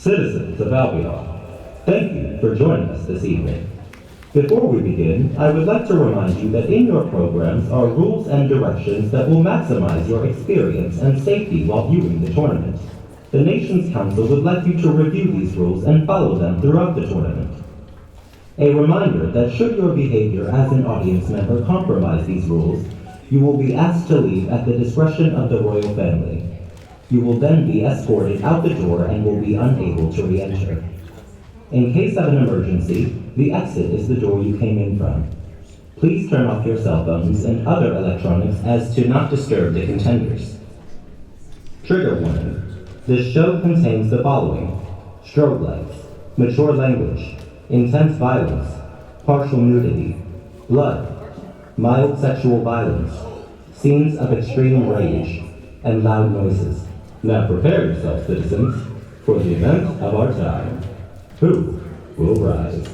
Citizens of Albion, thank you for joining us this evening. Before we begin, I would like to remind you that in your programs are rules and directions that will maximize your experience and safety while viewing the tournament. The Nations Council would like you to review these rules and follow them throughout the tournament. A reminder that should your behavior as an audience member compromise these rules, you will be asked to leave at the discretion of the royal family. You will then be escorted out the door and will be unable to re-enter. In case of an emergency, the exit is the door you came in from. Please turn off your cell phones and other electronics as to not disturb the contenders. Trigger warning. This show contains the following: strobe lights, mature language, intense violence, partial nudity, blood, mild sexual violence, scenes of extreme rage, and loud noises. Now prepare yourselves, citizens, for the event of our time. Who will rise?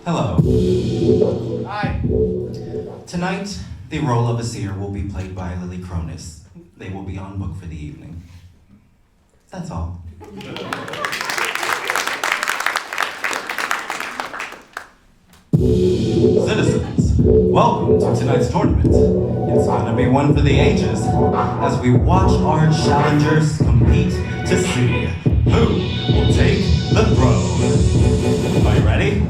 Hello. Hi. Tonight, the role of Asir will be played by Lily Cronus. They will be on book for the evening. That's all. Citizens, welcome to tonight's tournament. It's gonna be one for the ages as we watch our challengers compete to see who will take the throne. Are you ready?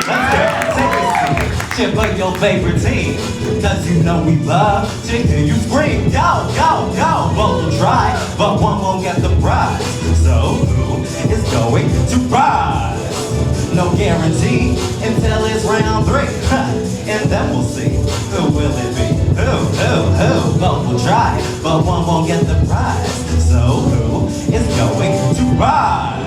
Let's go. Take a seat. Cheer for your favorite team. Cause you know we love to hear you scream. Go, go, go. Both will try, but one won't get the prize. So who is going to rise? No guarantee until it's round 3. And then we'll see who will it be. Who? Both will try, but one won't get the prize. So who is going to rise?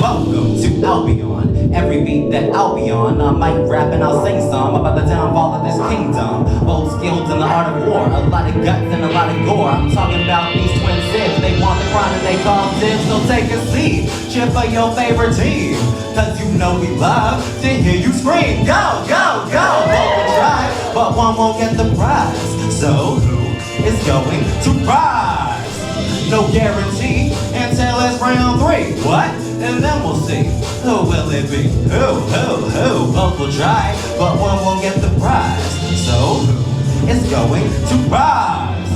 Welcome to Albion. Every beat that I'll be on, I might rap and I'll sing some about the downfall of this kingdom. Bold skills in the art of war, a lot of guts and a lot of gore. I'm talking about these twin sibs. They want the crown and they call dibs. So take a seat, cheer for your favorite team. Cause you know we love to hear you scream. Go, go, go. Both will try, but one won't get the prize. So who is going to rise? No guarantee until it's round 3. What? And then we'll see who will it be. Who? Both will try, but one won't get the prize. So who is going to rise?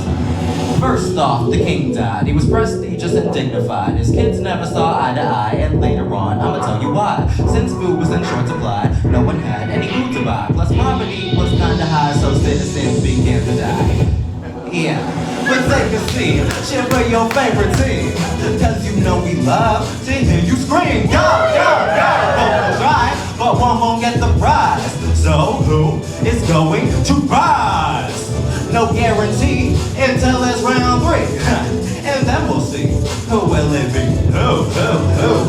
First off, the king died. He was prestigious and dignified. His kids never saw eye to eye, and later on, I'ma tell you why. Since food was in short supply, no one had any food to buy. Plus poverty was kinda high, so citizens began to die. Yeah, but take a seat, cheer for your favorite team. Cause you know we love to hear you scream. Go, go, go. Both will try, but one won't get the prize. So who is going to rise? No guarantee until it's round 3. And then we'll see who will it be. Who?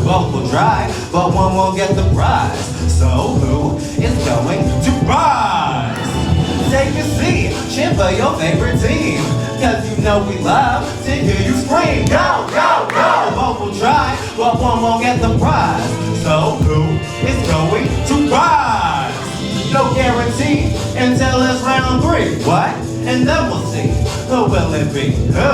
Both will try, but one won't get the prize. So who is going to rise? Take a seat, cheer for your favorite team. Cause you know we love to hear you scream. Go, go, go. Both will try, but one won't get the prize. So who is going to rise. No guarantee until it's round 3. What? And then we'll see. Who will it be? Who?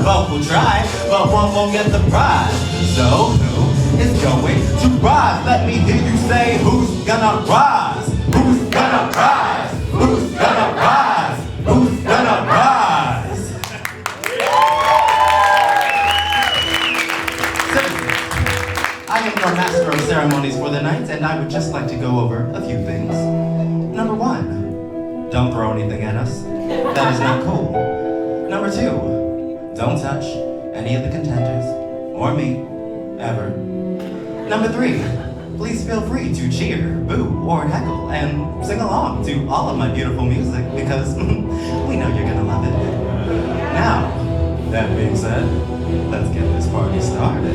Both will try, but one won't get the prize. So who is going to rise? Let me hear you say, who's gonna rise? Who's gonna rise? Who's gonna rise? Who's gonna rise? I am your master of ceremonies for the night, and I would just like to go over a few things. Number 1, don't throw anything at us. That is not cool. Number 2, don't touch any of the contenders, or me, ever. Number 3, please feel free to cheer, boo, or heckle, and sing along to all of my beautiful music, because we know you're gonna love it. Now, that being said, let's get this party started.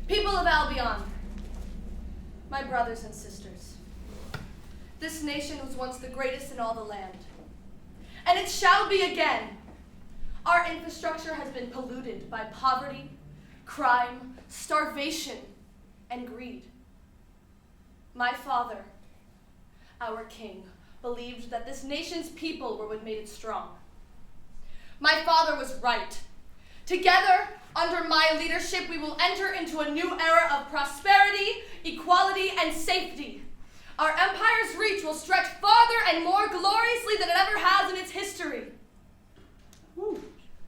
People of Albion, my brothers and sisters, this nation was once the greatest in all the land, and it shall be again. Our infrastructure has been polluted by poverty, crime, starvation, and greed. My father, our king, believed that this nation's people were what made it strong. My father was right. Together, under my leadership, we will enter into a new era of prosperity, equality, and safety. Our empire's reach will stretch farther and more gloriously than it ever has in its history.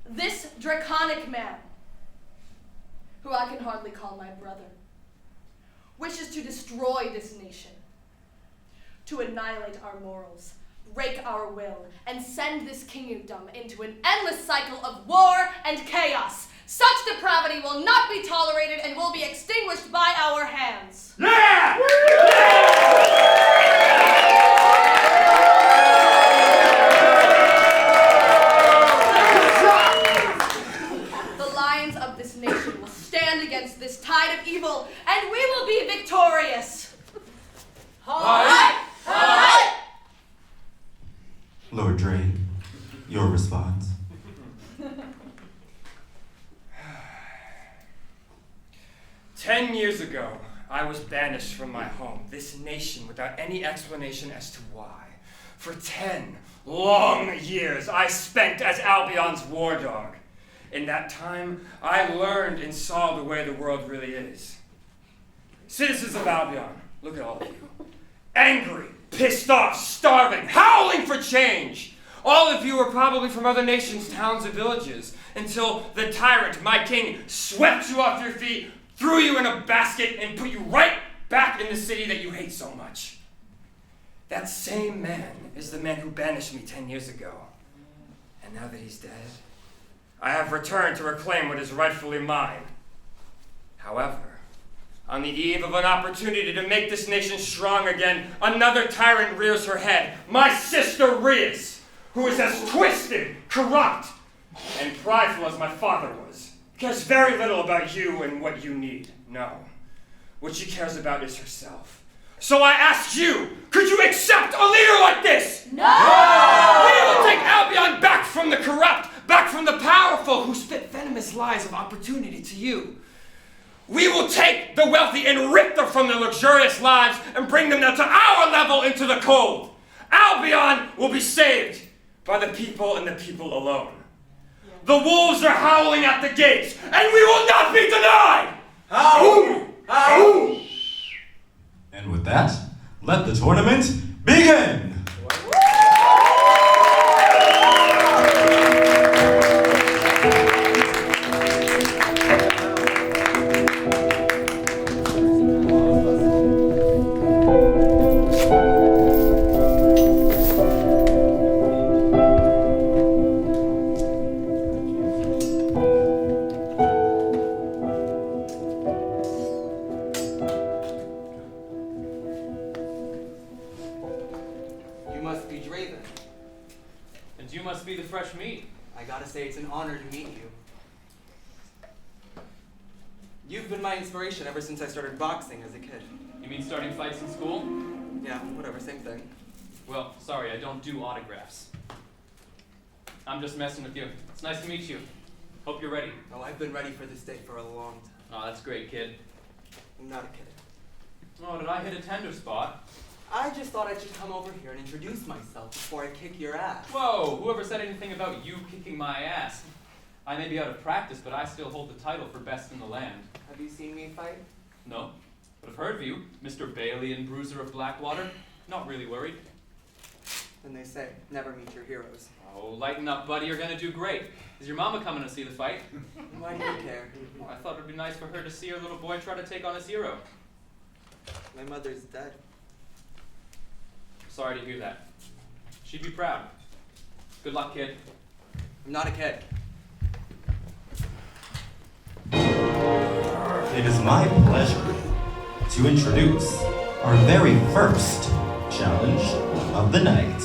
This draconic man, who I can hardly call my brother, wishes to destroy this nation, to annihilate our morals, break our will, and send this kingdom into an endless cycle of war and chaos. Such depravity will not be tolerated and will be extinguished by our hands. Yeah! The lions of this nation will stand against this tide of evil, and we will be victorious. Aye! Aye! Lord Drake, your response. 10 years ago, I was banished from my home, this nation, without any explanation as to why. For 10 long years, I spent as Albion's war dog. In that time, I learned and saw the way the world really is. Citizens of Albion, look at all of you. Angry, pissed off, starving, howling for change. All of you are probably from other nations, towns, and villages, until the tyrant, my king, swept you off your feet, threw you in a basket, and put you right back in the city that you hate so much. That same man is the man who banished me 10 years ago. And now that he's dead, I have returned to reclaim what is rightfully mine. However, on the eve of an opportunity to make this nation strong again, another tyrant rears her head, my sister Riz, who is as twisted, corrupt, and prideful as my father was. Cares very little about you and what you need. No. What she cares about is herself. So I ask you, could you accept a leader like this? No! We will take Albion back from the corrupt, back from the powerful who spit venomous lies of opportunity to you. We will take the wealthy and rip them from their luxurious lives and bring them down to our level into the cold. Albion will be saved by the people and the people alone. The wolves are howling at the gates, and we will not be denied! Ow! Ow! And with that, let the tournament begin! It's an honor to meet you. You've been my inspiration ever since I started boxing as a kid. You mean starting fights in school? Yeah, whatever, same thing. Well, sorry, I don't do autographs. I'm just messing with you. It's nice to meet you. Hope you're ready. Oh, I've been ready for this day for a long time. Oh, that's great, kid. I'm not a kid. Oh, did I hit a tender spot? I just thought I should come over here and introduce myself before I kick your ass. Whoa, whoever said anything about you kicking my ass? I may be out of practice, but I still hold the title for best in the land. Have you seen me fight? No, but I've heard of you, Mr. Bailey and Bruiser of Blackwater. Not really worried. And they say, never meet your heroes. Oh, lighten up, buddy, you're gonna do great. Is your mama coming to see the fight? Why do you care? Oh, I thought it'd be nice for her to see her little boy try to take on his hero. My mother's dead. Sorry to hear that. She'd be proud. Good luck, kid. I'm not a kid. It is my pleasure to introduce our very first challenge of the night.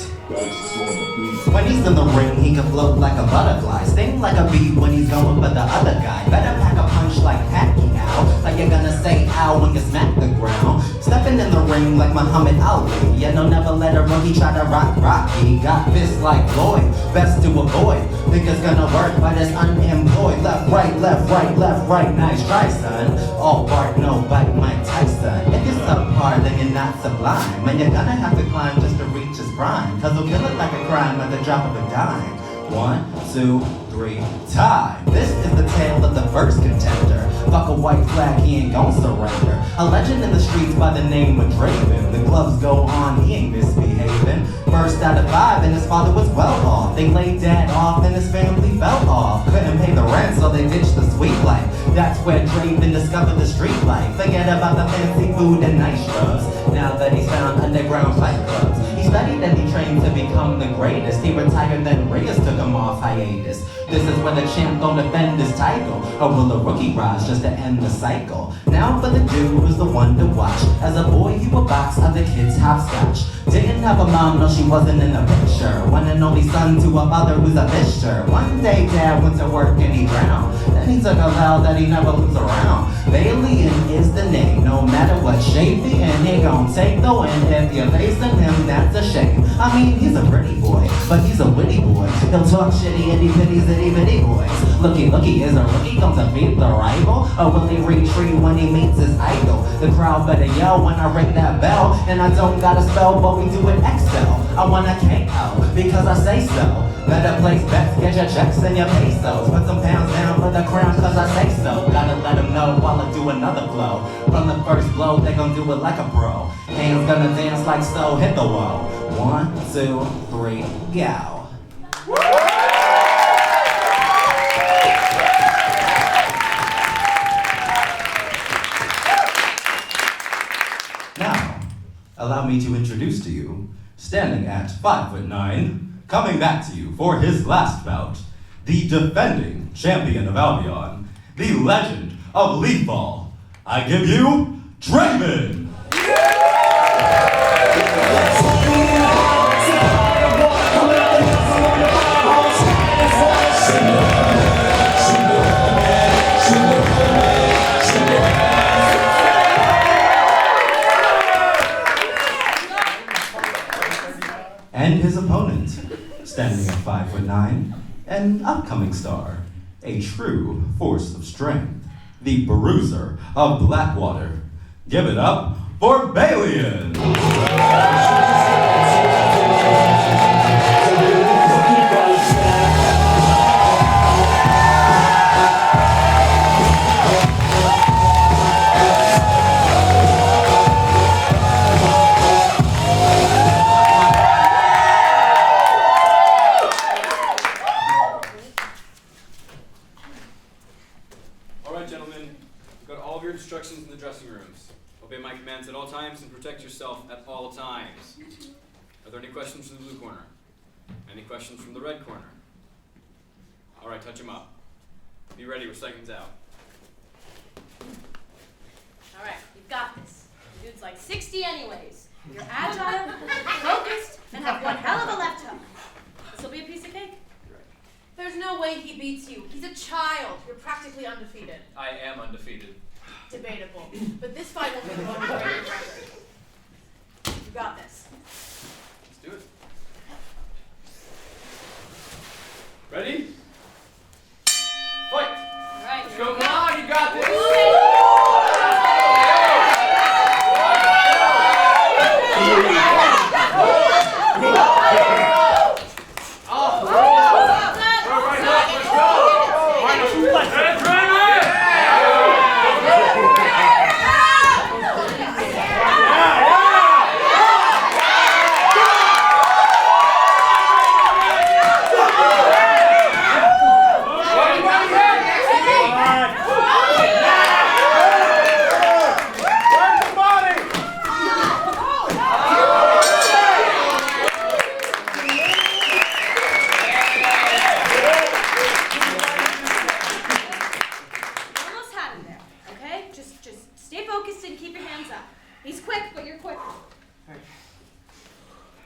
When he's in the ring, he can float like a butterfly, sting like a bee when he's going for the other guy. Better pack a punch like Pacquiao. Are you gonna say ow when you smack the ground? Stepping in the ring like Muhammad Ali. Yeah, no, never let a rookie try to rock Rocky. Got fists like Floyd, best to avoid. Think it's gonna work, but it's unemployed. Left, right, nice try, son. All bark, no bite, Mike Tyson. If you're subpar, then you're not sublime. And you're gonna have to climb just to reach his prime. Cause he'll kill it like a crime at the drop of a dime. 1, 2, 3, time. This is the tale of the first contender. Fuck a white flag, he ain't gon' surrender. A legend in the streets by the name of Draven. The gloves go on, he ain't misbehaving. First out of 5 and his father was well off. They laid dad off and his family fell off. Couldn't pay the rent so they ditched the sweet life. That's where Draven discovered the street life. Forget about the fancy food and nice drugs. Now that he's found underground fight clubs. He studied and he trained to become the greatest. He retired then Reyes took him off hiatus. This is when the champ gon' defend his title. Or will a rookie rise just to end the cycle? Now for the dude who's the one to watch. As a boy he would box other kids hopscotch. Didn't have a mom, no she wasn't in the picture. One and only son to a father who's a fisher. One day dad went to work and he drowned. Then he took a vow that he never lose around. Bailey is the name, no matter what shape he in, he gon' take the win. If you're facing him, that's a shame. I mean, he's a pretty boy, but he's a witty boy. He'll talk shitty itty bitty zitty bitty boys. Looky, is a rookie come to beat the rival? Or will he retreat when he meets his idol? The crowd better yell when I ring that bell. And I don't gotta spell, but we do it Excel. I wanna KO because I say so. Better place bets, get your checks and your pesos. Put some pounds down for the crown, cause I say so. Gotta let them know while I do another flow. From the first blow, they gon' do it like a pro. Hands gonna dance like so, hit the wall. 1, 2, 3, go. Now, allow me to introduce to you, standing at 5'9", coming back to you for his last bout, the defending champion of Albion, the legend of Leafball. I give you Draven! And his opponent, standing at 5'9", an upcoming star, a true force of strength, the bruiser of Blackwater. Give it up for Balian! Instructions in the dressing rooms. Obey my commands at all times and protect yourself at all times. Are there any questions from the blue corner? Any questions from the red corner? All right, touch them up. Be ready, we're seconds out. All right, you've got this. The dude's like 60 anyways. You're agile, focused, and have one hell of a left hook. This'll be a piece of cake. There's no way he beats you. He's a child. You're practically undefeated. I am undefeated. Debatable. But this fight won't be the one to break your record. You got this. Let's do it. Ready? Fight! All right, Let's here go. we Come on, you got this!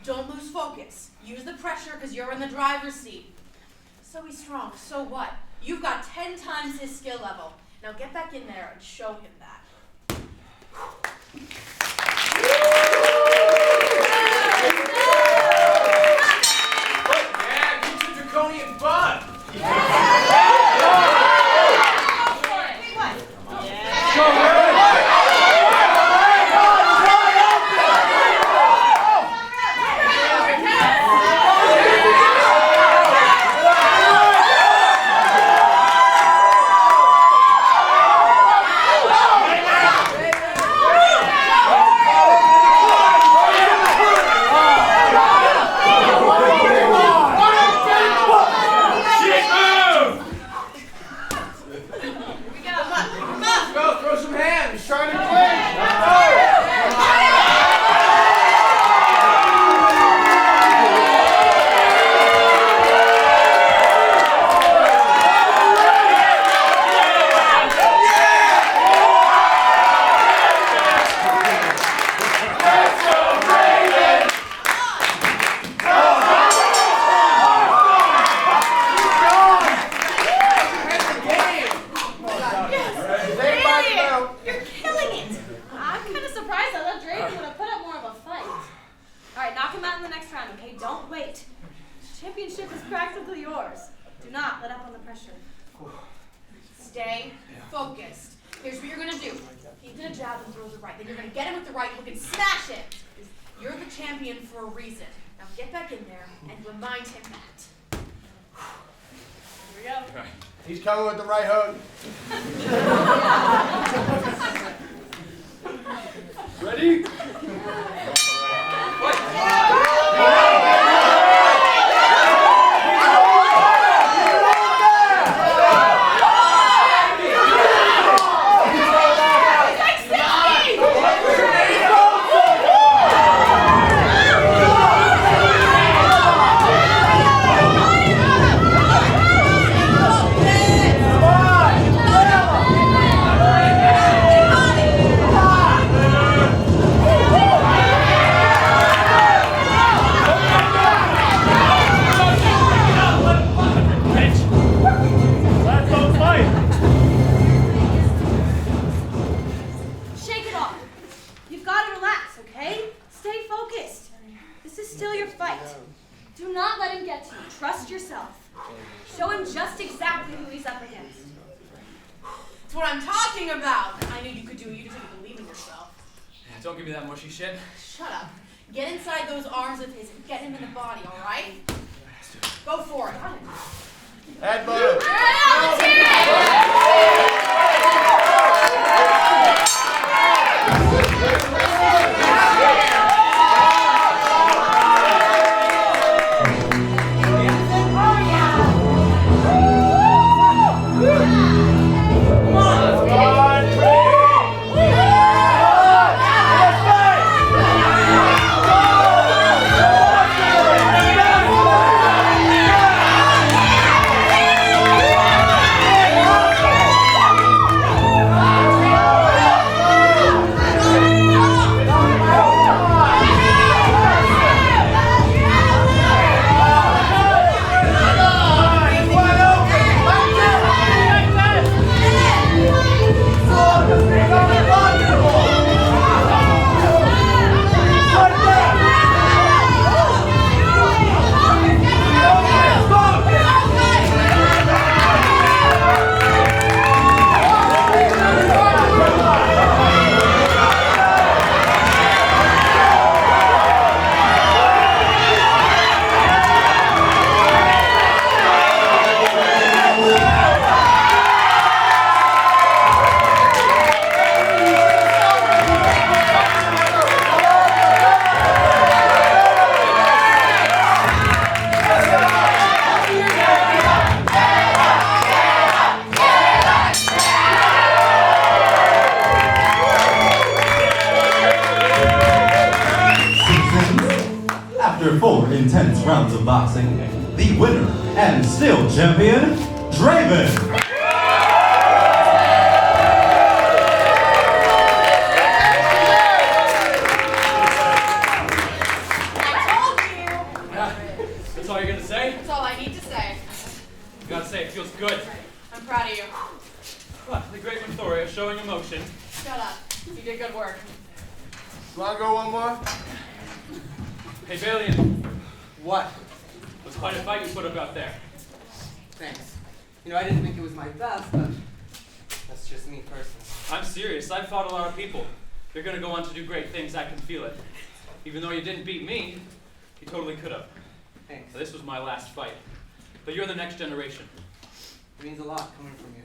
Don't lose focus. Use the pressure because you're in the driver's seat. So he's strong. So what? You've got 10 times his skill level. Now get back in there and show him that. Yeah, get your draconian butt! Championship is practically yours. Do not let up on the pressure. Stay focused. Here's what you're going to do. He's going to jab and throw the right. Then you're going to get him with the right hook and smash it. You're the champion for a reason. Now get back in there and remind him that. we go. He's coming with the right hook. Ready? Shake it off. You've got to relax, okay? Stay focused. This is still your fight. Do not let him get to you. Trust yourself. Show him just exactly who he's up against. That's what I'm talking about. I knew you could do it. You just didn't believe in yourself. Yeah, don't give me that mushy shit. Shut up. Get inside those arms of his and get him in the body, all right? Go for it. Headbutt him. After 4 intense rounds of boxing, the winner and still champion, Draven! That's all you're gonna say? That's all I need to say. You gotta say it feels good. I'm proud of you. What? The great Menthoria showing emotion. Shut up. You did good work. You wanna go one more? Hey, Balian, What? it was quite a fight you put up out there. Thanks. You know, I didn't think it was my best, but that's just me personally. I'm serious. I've fought a lot of people. You're gonna go on to do great things. I can feel it. Even though you didn't beat me, you totally could have. Thanks. This was my last fight. But you're the next generation. It means a lot coming from you.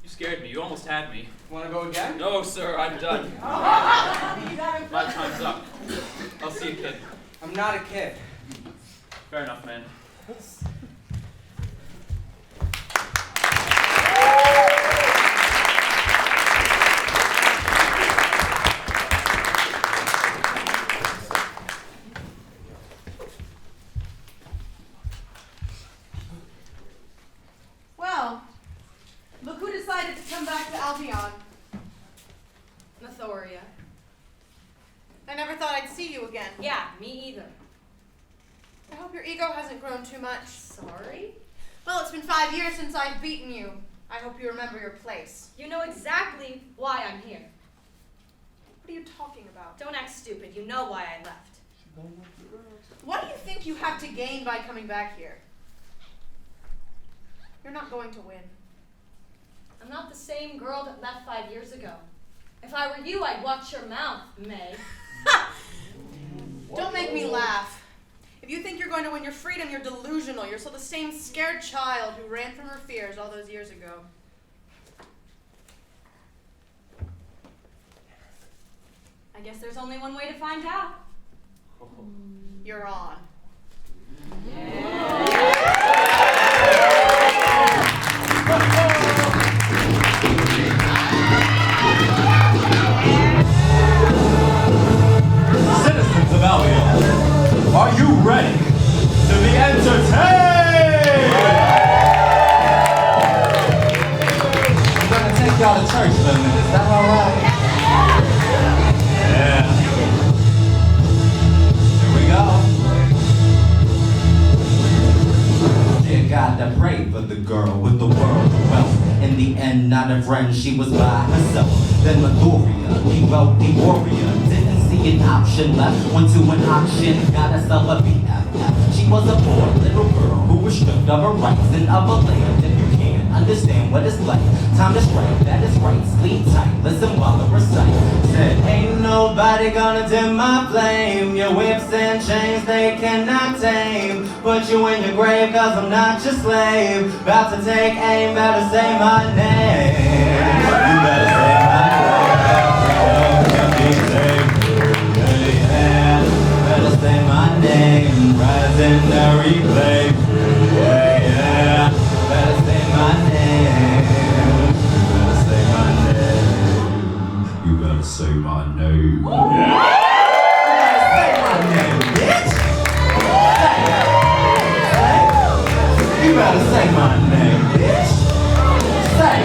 You scared me. You almost had me. Want to go again? No, sir. I'm done. My time's up. I'll see you, kid. I'm not a kid. Fair enough, man. Well, look who decided to come back to Albion. Menthoria. I never thought I'd see you again. Yeah, me either. I hope your ego hasn't grown too much. Sorry? Well, it's been 5 years since I've beaten you. I hope you remember your place. You know exactly why I'm here. What are you talking about? Don't act stupid. You know why I left. What do you think you have to gain by coming back here? You're not going to win. I'm not the same girl that left 5 years ago. If I were you, I'd watch your mouth, May. Don't make me laugh. If you think you're going to win your freedom, you're delusional. You're still the same scared child who ran from her fears all those years ago. I guess there's only one way to find out. You're on. Citizens of Albion, are you ready to be entertained? I'm gonna take y'all to church for a minute. Is that alright? Yeah. Here we go. Dear God, I pray for the girl with the world of wealth. In the end, not a friend, she was by herself. Then Lithoria, the wealthy warrior, didn't see an option left. Went to an auction, got herself a BFF. She was a poor little girl who was stripped of her rights and of her land. If you can't understand what it's like, time to strike, that is right. Sleep tight, listen while I recite. Said, ain't nobody gonna dim my flame. Your whips and chains they cannot tame. Put you in your grave cause I'm not your slave. About to take aim, better say my name. You better say my name. Can't be saved. Yeah, better say my name. Rising the replay. Yeah, better say my name. Better say my name. You better say my name. Yeah. Say my name, bitch. Say. You better say my name, bitch. Say.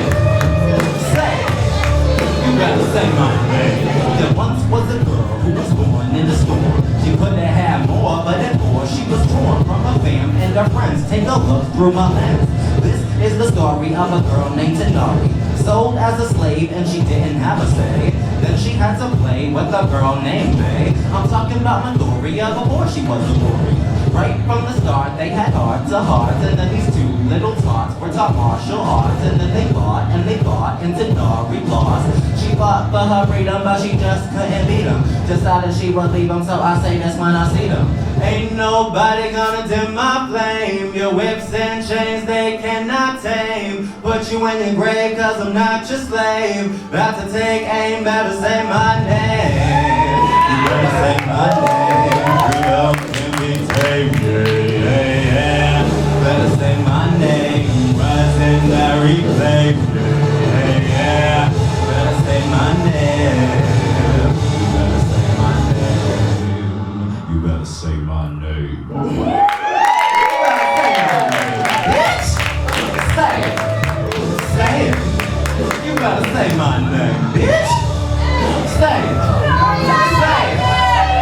You better say my name. There once was a girl who was born in a storm. She couldn't have more, but at 4 she was torn from her fam and her friends. Take a look through my lens. This is the story of a girl named Tenari. Sold as a slave and she didn't have a say. Then she had to play with a girl named May. I'm talking about Midoriya before she was a warrior. Right from the start they had heart to heart. And then these two little tots were taught martial arts. And then they fought and they fought and Tenari lost. She fought for her freedom but she just couldn't beat them. Decided she would leave them, so I say this when I see them. Ain't nobody gonna dim my flame. Your whips and chains they cannot tame. Put you in your grave cause I'm not your slave. About to take aim, better say my name. You better say my name. Freedom can be tamed. Yeah, yeah. Better say my name. Rising that replay. Yeah, yeah. Better say my name. You better say my name. You better say my name. Bitch! Say it. Say it. You better say my name, bitch. Say it. Say it.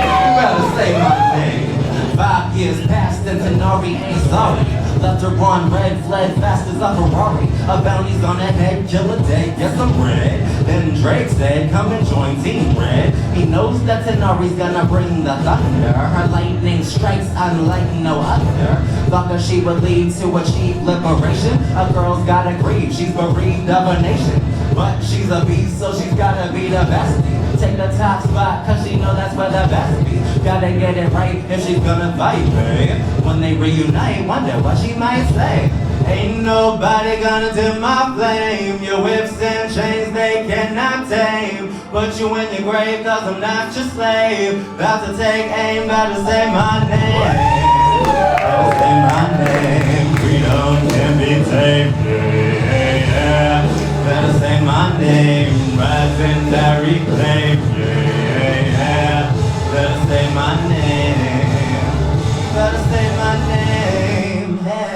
You better say my name. 5 years passed and Tenari ain't sorry. Left her on red, fled fast as a Ferrari. A bounty's on her head, kill a day, guess I'm red. Then Drake said, come and join Team Red. He knows that Tenari's gonna bring the thunder. Her lightning strikes unlike no other. Thought that she would lead to achieve liberation. A girl's gotta grieve, she's bereaved of her nation. But she's a beast, so she's gotta be the bestie. Take the top spot, cause she know that's where the best be. Gotta get it right if she's gonna fight, babe. When they reunite, wonder what she might say. Ain't nobody gonna dim my flame. Your whips and chains they cannot tame. Put you in your grave cause I'm not your slave. About to take aim, better say my name. Better say my name. Freedom can be tamed. Yeah, yeah. Better say my name. Rising that reclaim. Yeah, yeah. Better say my name. Better say my name. Hey.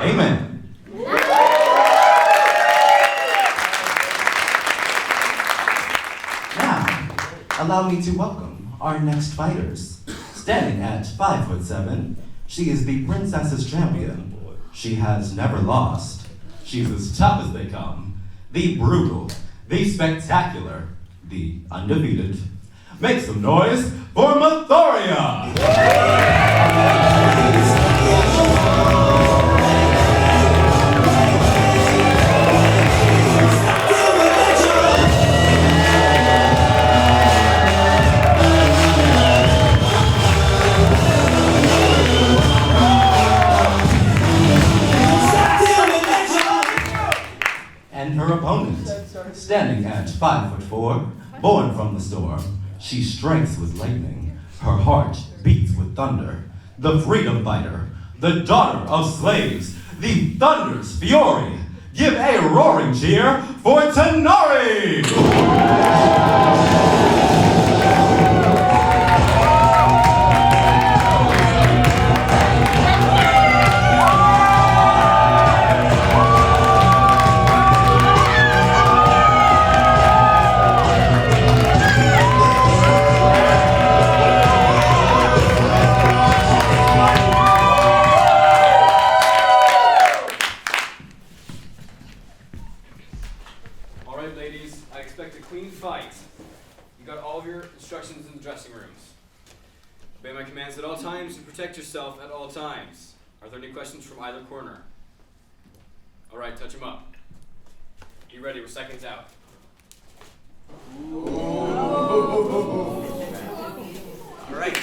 Amen. Now, allow me to welcome our next fighters. Standing at 5'7", she is the princess's champion. She has never lost. She's as tough as they come. the brutal, the spectacular, the undefeated. Make some noise for Mathoria! And her opponent, standing at 5'4", born from the storm, she strikes with lightning, her heart beats with thunder, the freedom fighter, the daughter of slaves, the thunder's fury. Give a roaring cheer for Tanari! Obey my commands at all times and protect yourself at all times. Are there any questions from either corner? All right, touch them up. Be ready, we're seconds out. All right,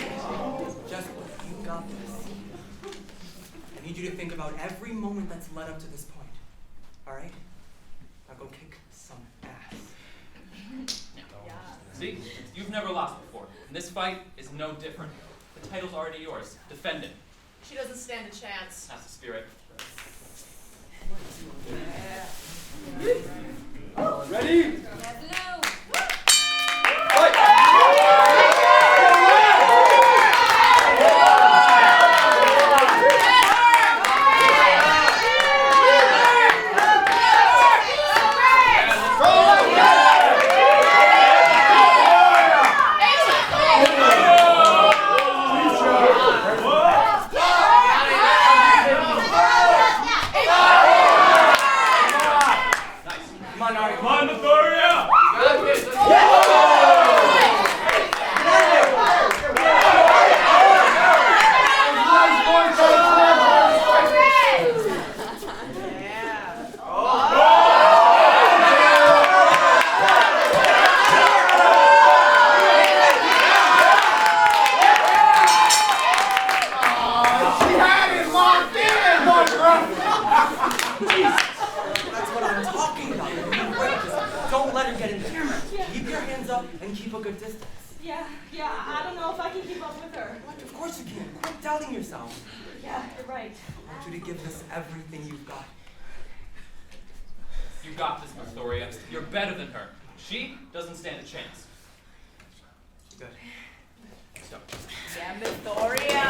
Jessica, you got this. I need you to think about every moment that's led up to this point. All right? Now go kick some ass. See, you've never lost before, and this fight is no different. The title's already yours. Defend it. She doesn't stand a chance. That's the spirit. Ready? You got this, Mathoria. You're better than her. She doesn't stand a chance. Good. Let's go. Yeah, Mathoria.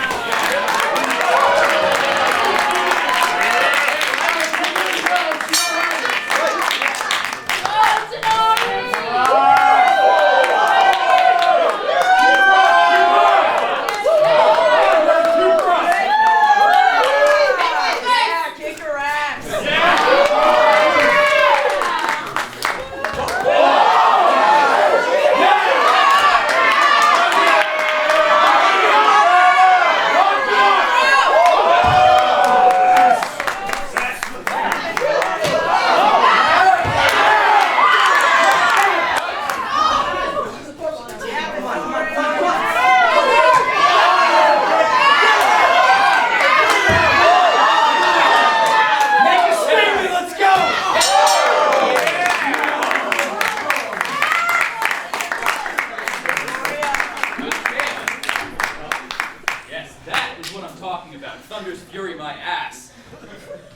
Thunder's fury my ass.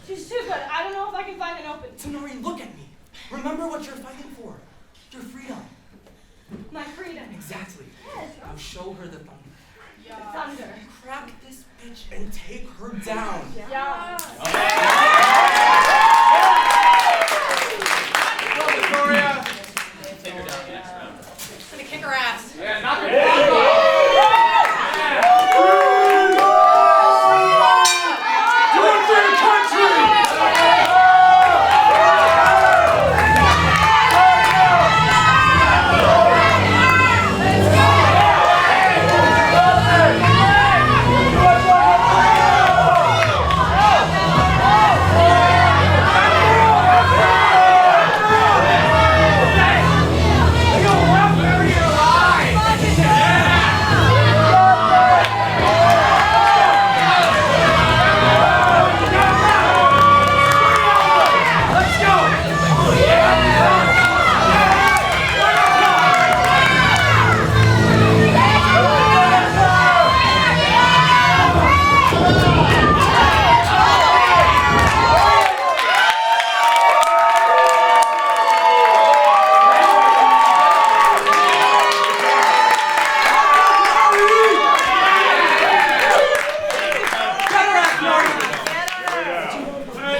She's too good. I don't know if I can find an open. Tanari, look at me. Remember what you're fighting for. Your freedom. My freedom. Exactly. Yes. Now show her the thunder. Yeah. The thunder. Crack this bitch and take her down. Yeah. Go, Victoria. Take her down the next round. I'm gonna kick her ass. Yeah, knock her down. Do it for your country!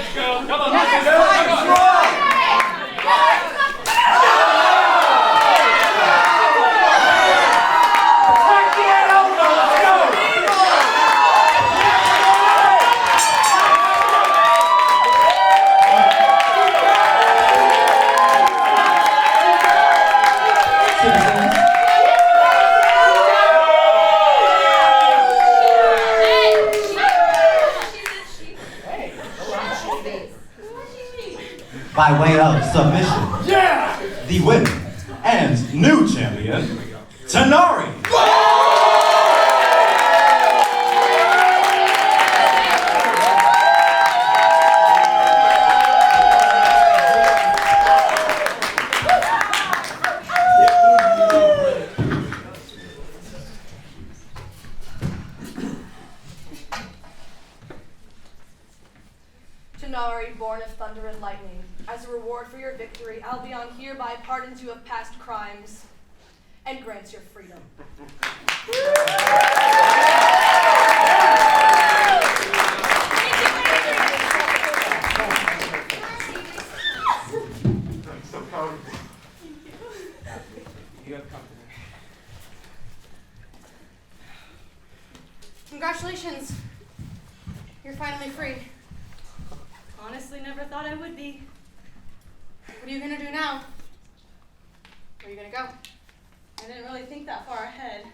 Let's go. Come on, Yes, let's go. By way of submission, the winner and new champion, Tanari. Tanari, born of thunder and lightning, as a reward for your victory, Albion hereby pardons you of past crimes and grants your freedom. I'm so proud of you. You have company. Congratulations. You're finally free. Honestly, never thought I would be. What are you gonna do now? Where are you gonna go? I didn't really think that far ahead.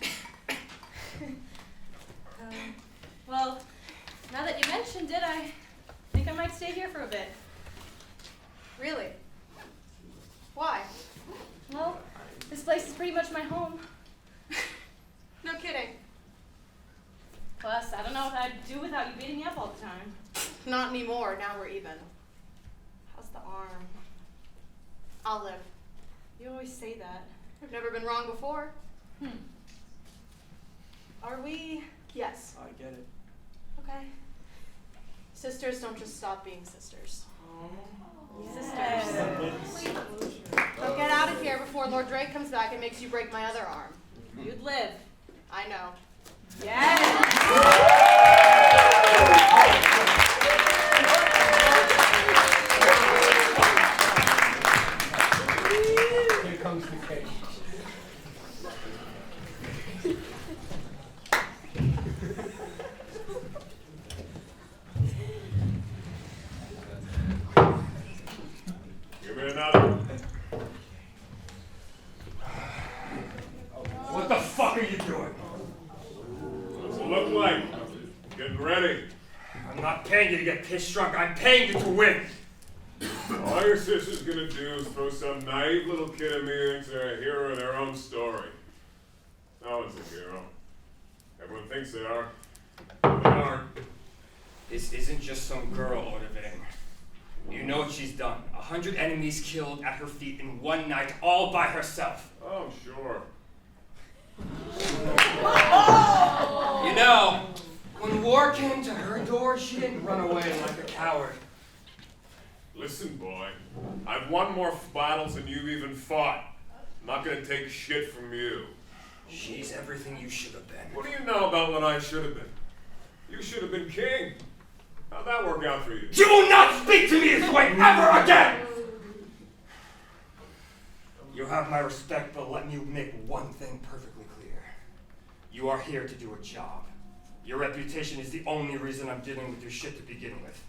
Well, now that you mentioned it, I think I might stay here for a bit. Really? Why? Well, this place is pretty much my home. No kidding. Plus, I don't know what I'd do without you beating me up all the time. Not anymore. Now we're even. How's the arm? I'll live. You always say that. I've never been wrong before. Are we? Yes. I get it. Okay. Sisters don't just stop being sisters. Sisters. So get out of here before Lord Drake comes back and makes you break my other arm. You'd live. I know. Here comes the cake. Give me another. What the fuck are you doing? What's it look like? Getting ready. I'm not paying you to get pissed drunk. I'm paying you to win. All your sister's gonna do is throw some naive little kid in me into a hero in their own story. No one's a hero. Everyone thinks they are. But they aren't. This isn't just some girl, Odiving. You know what she's done. 100 enemies killed at her feet in one night, all by herself. Oh, sure. You know, when war came to her door, she didn't run away like a coward. Listen, boy. I've won more battles than you've even fought. I'm not gonna take shit from you. She's everything you should have been. What do you know about what I should have been? You should have been king. How'd that work out for you? Do not speak to me this way ever again! You have my respect, but let me make one thing perfectly clear. You are here to do a job. Your reputation is the only reason I'm dealing with your shit to begin with.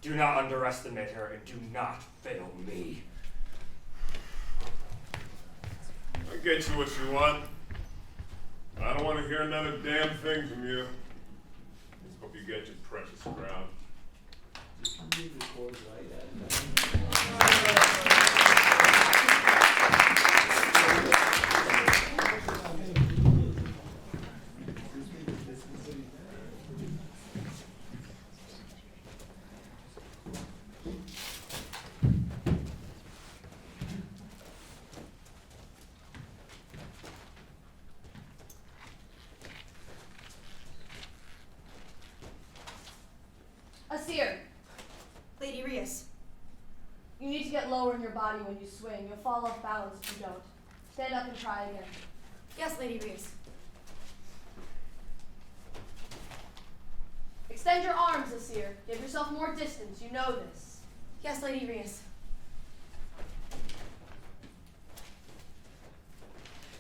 Do not underestimate her, and do not fail me. I get you what you want. I don't want to hear another damn thing from you. Just hope you get your precious crown. Asir, Lady Rias. you need to get lower in your body when you swing. You'll fall off balance if you don't. Stand up and try again. Yes, Lady Rias. Extend your arms, Asir. Give yourself more distance. You know this. Yes, Lady Rias.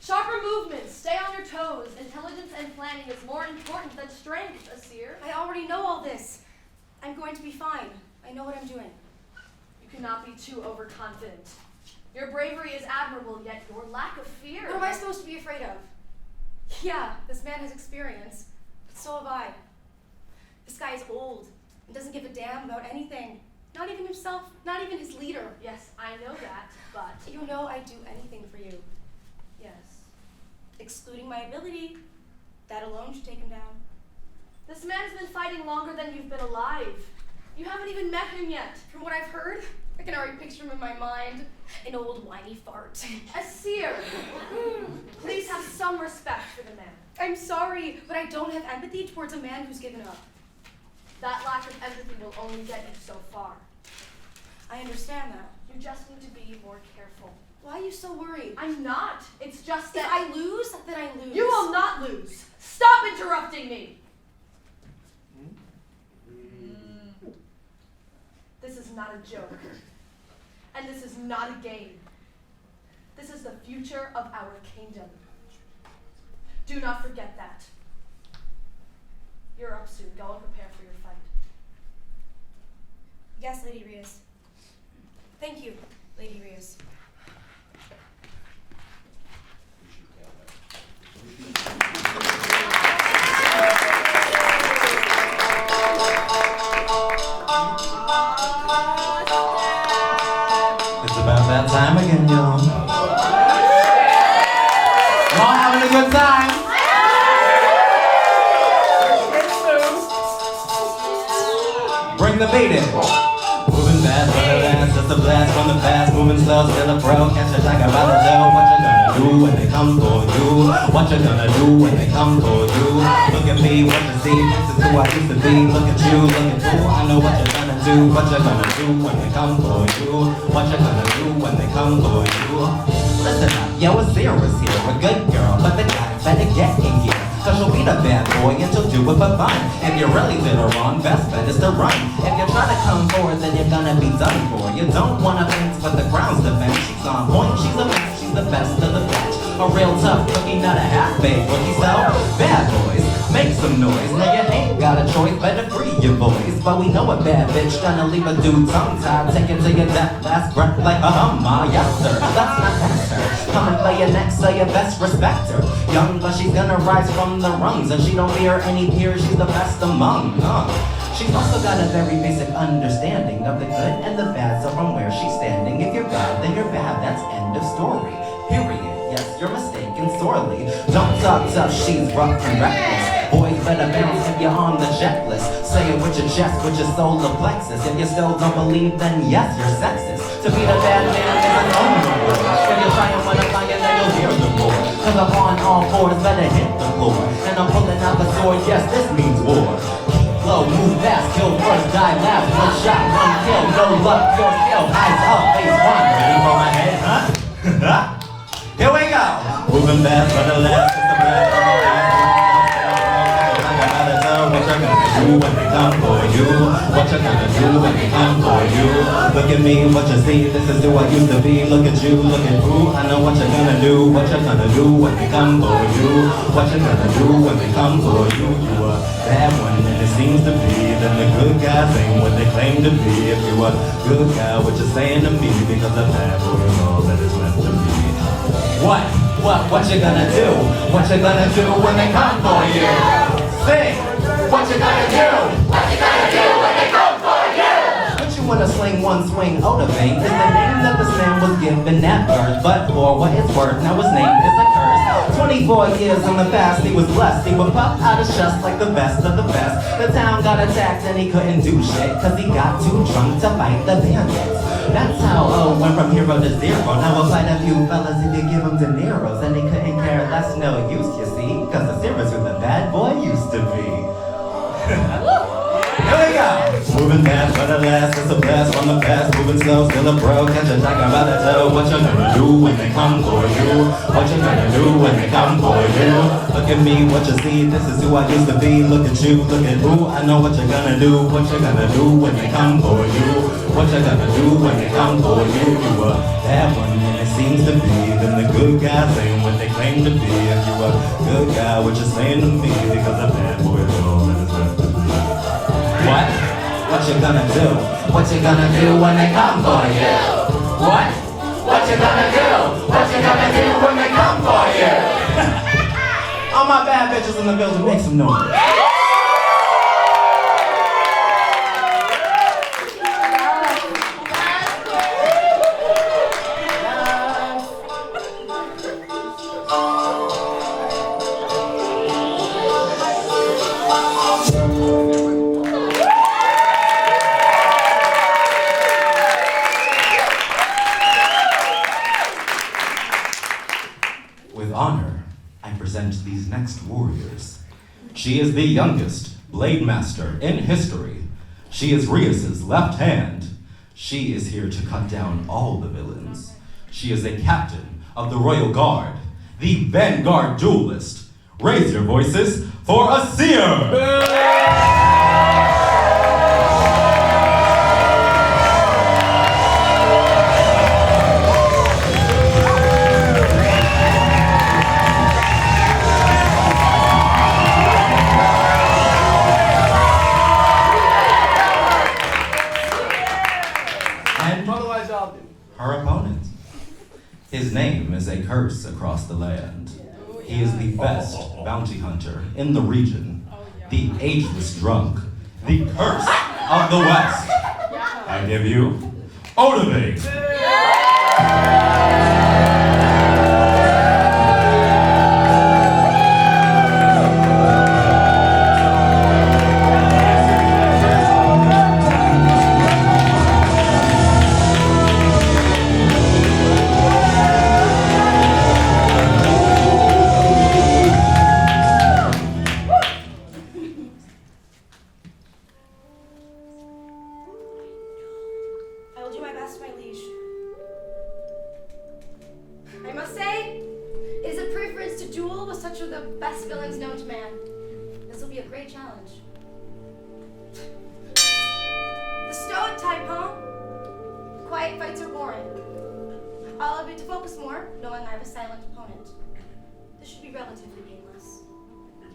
Sharper movements. Stay on your toes. Intelligence and planning is more important than strength, Asir. I already know all this. I'm going to be fine. I know what I'm doing. You cannot be too overconfident. Your bravery is admirable, yet your lack of fear. What am I supposed to be afraid of? Yeah, this man has experience, but so have I. This guy is old and doesn't give a damn about anything. Not even himself, not even his leader. Yes, I know that, but... You know I'd do anything for you. Yes. Excluding my ability, that alone should take him down. This man's been fighting longer than you've been alive. You haven't even met him yet. From what I've heard, I can already picture him in my mind. An old whiny fart. Asir, please have some respect for the man. I'm sorry, but I don't have empathy towards a man who's given up. That lack of empathy will only get you so far. I understand that. You just need to be more careful. Why are you so worried? I'm not. It's just If that... I lose, then I lose. You will not lose. Stop interrupting me. This is not a joke. And this is not a game. This is the future of our kingdom. Do not forget that. You're up soon. Go and prepare for your fight. Yes, Lady Rias. Thank you, Lady Rias. It's about that time again, y'all. Y'all having a good time? Bring the beat in. Moving fast, running fast, just a blast from the past. Moving slow, still a pro. Catch a tiger by the tail. What you gonna do when they come for you? What you gonna do when they come for you? Look at me, what you see? This is who I used to be. Look at you, look at you. I know what you're gonna do. What you gonna do when they come for you? What you gonna do when they come for you? Listen up, yo, it's Zera's here. A good girl, but the guy better get in here. Cause you'll be the bad boy and she'll do it for fun. If you really did her wrong, best bet is to run. If you try to come forward, then you're gonna be done for. You don't wanna fence, but the ground's defense. She's on point, she's a match, she's the best of the batch. A real tough cookie, not a half-baked rookie. So, bad boys, make some noise. Now you ain't got a choice, better free your voice. But we know a bad bitch gonna leave a dude tongue-tied. Take it to your death, last breath like a humma. Yes sir, let's not ask her. Come and play your next, so you best respect her. Young, but she's gonna rise from the rungs. And she don't fear any peers, she's the best among. She's also got a very basic understanding of the good and the bad. So from where she's standing, if you're bad, then you're bad. That's end of story. Period. Yes, you're mistaken sorely. Don't talk tough, she's rough and reckless. Boys better bounce if you're on the checklist. Say it with your chest, with your solar plexus. If you still don't believe, then yes, you're sexist. To be the bad man is an honorable. If you try and win a fight, then you'll hear the roar. Cause I'm on all fours, better hit the floor. And I'm pulling out the sword, yes, this means war. Keep low, move fast, kill first, die last. One shot, one kill, no luck, your skill. Eyes up, face one, ready for my head, huh? Here we go! Moving fast, running last, it's the best of the last. What you gonna do when they come for you? What you gonna do when they come for you? Look at me, what you see, this is who I used to be. Look at you, look at who, I know what you're gonna do. What you gonna do when they come for you? What you gonna do when they come for you? You a bad one, and it seems to be that the good guys ain't what they claim to be. If you a good guy, what you saying to me? Because a bad boy is all that is left to me. What you gonna do? What you gonna do when they come for you? Sing! What you gonna do? What you gonna do when they come for you? Put you in a sling, one swing, Odavane is the name that this man was given at birth. But for what it's worth, now his name is a curse. 24 years in the past, he was blessed. He would pop out his chest like the best of the best. The town got attacked and he couldn't do shit, cause he got too drunk to fight the bandits. That's how O went from hero to zero. Now we'll fight a few fellas if you give them De Niro's. And he couldn't care less, no use, you see. Cause the zero's who the bad boy used to be. Here we go. Moving fast, but alas, it's a blast from the past. Moving slow, still a pro. Catch a tiger by the toe. What you gonna do when they come for you? What you gonna do when they come for you? Look at me, what you see, this is who I used to be. Look at you, look at who, I know what you're gonna do. What you gonna do when they come for you? What you gonna do when they come for you? You a bad one, and it seems to be. Then the good guys ain't what they claim to be. If you a good guy, what you saying to me? Because a bad boy is all that is left to be. What? What you gonna do? What you gonna do when they come for you? What? What you gonna do? What you gonna do when they come for you? All my bad bitches in the building, make some noise. With honor, I present these next warriors. She is the youngest Blade Master in history. She is Rias's left hand. She is here to cut down all the villains. She is a captain of the Royal Guard, the Vanguard duelist. Raise your voices for Asir! Her opponent. His name is a curse across the land. He is the best bounty hunter in the region, the ageless drunk, the curse of the West. I give you Odovate.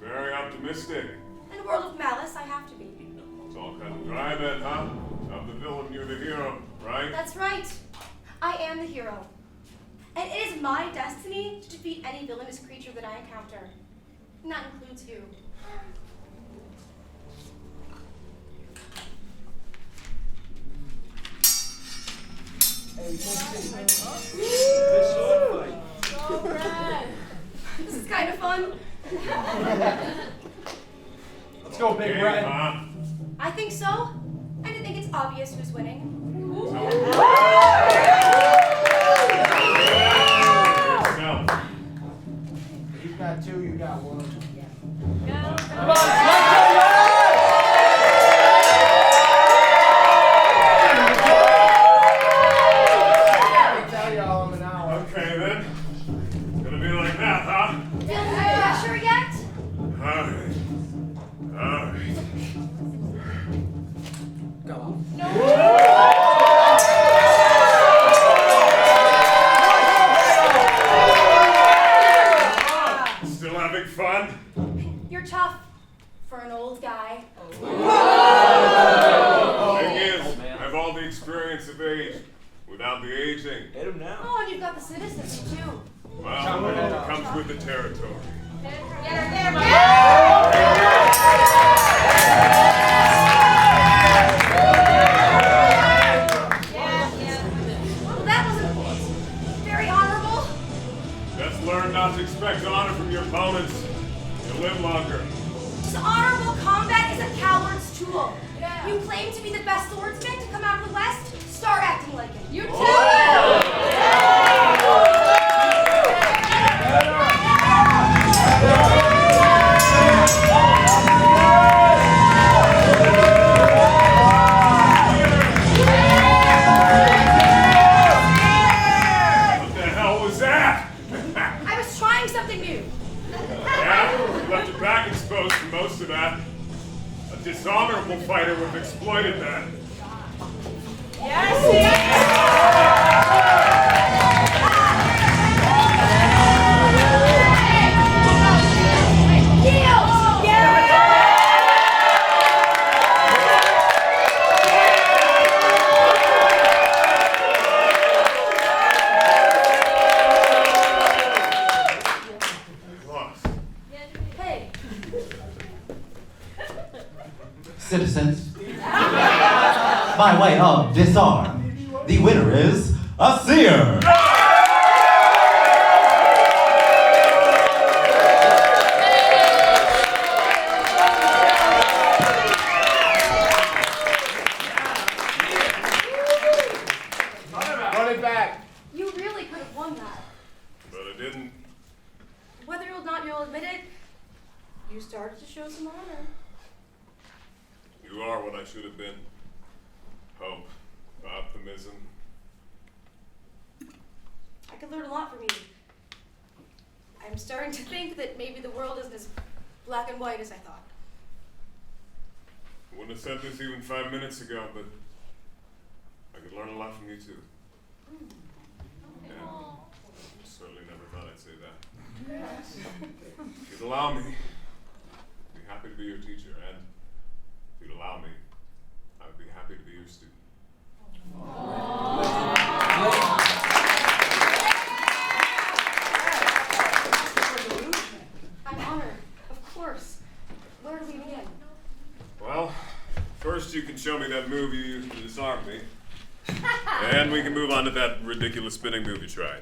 Very optimistic. In a world of malice, I have to be. It's all cut and dry then, huh? I'm the villain, you're the hero, right? That's right. I am the hero. And it is my destiny to defeat any villainous creature that I encounter. And that includes you. This is kind of fun. Let's go, Big Red. I think so. And I think it's obvious who's winning. He's got two, you got one. Come on, Okay then. It's gonna be like that, huh? Feel no pressure yet? Alright. Alright. Go on. Still having fun? You're tough for an old guy. Thing is, I have all the experience of age without the aging. Hit him now. Oh, and you've got the citizenship too. Well, it comes with the territory. Well, that wasn't very honorable. Just learn not to expect honor from your opponents. You'll live longer. Dishonorable combat is a coward's tool. You claim to be the best swordsman to come out of the West? Start acting like it. You too! quite at that. Lost. Hey, Citizens, by way of disarm, the winner is a seer. Run it back. you really could have won that. But I didn't. Whether or not you'll admit it, you started to show some honor. You are what I should have been. Hope, optimism. I could learn a lot from you. I'm starting to think that maybe the world isn't as black and white as I thought. I wouldn't have said this even 5 minutes ago, but I could learn a lot from you too. And I certainly never thought I'd say that. If you'd allow me, I'd be happy to be your teacher, and if you'd allow me, I would be happy to be your student. I'm honored, of course. Where do we begin? Well, first you can show me that move you used to disarm me. And we can move on to that ridiculous spinning move you tried.